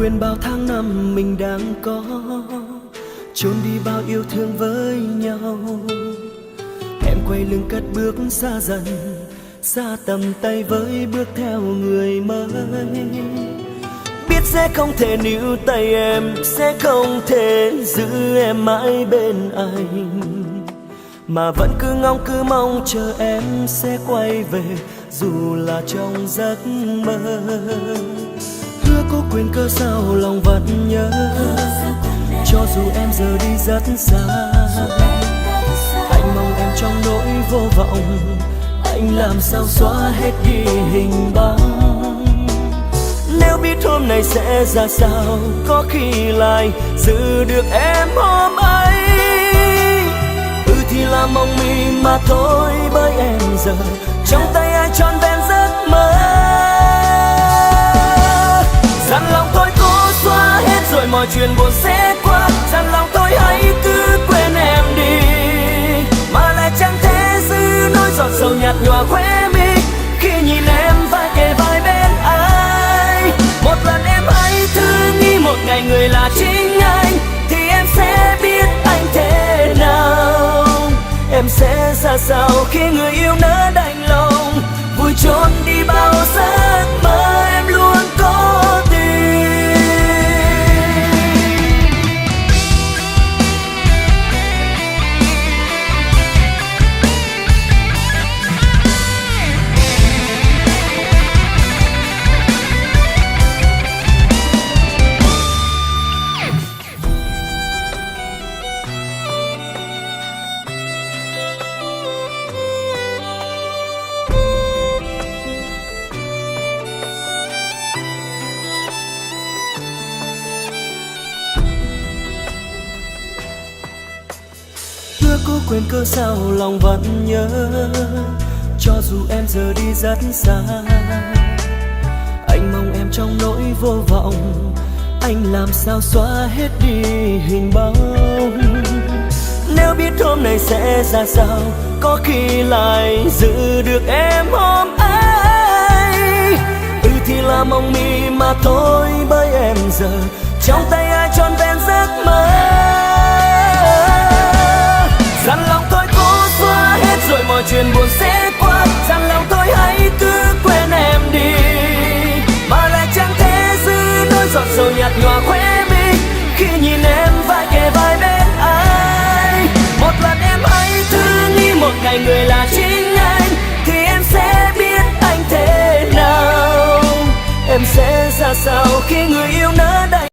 quên bao tháng năm mình đang có, trốn đi bao yêu thương với nhau. Em quay lưng cất bước xa dần, xa tầm tay với bước theo người mới. Biết sẽ không thể níu tay em, sẽ không thể giữ em mãi bên anh, mà vẫn cứ ngóng cứ mong chờ em sẽ quay về, dù là trong giấc mơ. Hứa có quên cớ sao lòng vẫn nhớ, cho dù em giờ đi rất xa. Anh mong em trong nỗi vô vọng, anh làm sao xóa hết đi hình bóng. Nếu biết hôm nay sẽ ra sao, có khi lại giữ được em hôm ấy. Thì là mong mị mà thôi, bởi em giờ trong tay ai trọn vẹn giấc mơ. Dặn lòng thôi cố xóa hết rồi mọi chuyện buồn sẽ qua, dặn lòng thôi hãy cứ quên em đi, mà lại chẳng thể giữ nỗi giọt sầu nhạt nhòa khóe mi khi nhìn em vai kề vai bên ai. Một lần em hãy thử nghĩ một ngày người là chính anh, thì em sẽ biết anh thế nào. Em sẽ ra sao khi người yêu nỡ đành lòng vui trốn đi bao giấc mơ em luôn có tìm. Cố quên cớ sao lòng vẫn nhớ, cho dù em giờ đi rất xa. Anh mong em trong nỗi vô vọng, anh làm sao xóa hết đi hình bóng. Nếu biết hôm nay sẽ ra sao, có khi lại giữ được em hôm ấy. Thì là mong mị mà thôi, bởi em giờ trong tay ai trọn vẹn giấc mơ. Dặn lòng thôi cố xóa hết rồi mọi chuyện buồn sẽ qua, dặn lòng thôi hãy cứ quên em đi, mà lại chẳng thể giữ nỗi giọt sầu nhạt nhòa khóe mi khi nhìn em vai kề vai bên ai. Một lần em hãy thử nghĩ một ngày người là chính anh, thì em sẽ biết anh thế nào. Em sẽ ra sao khi người yêu nỡ đành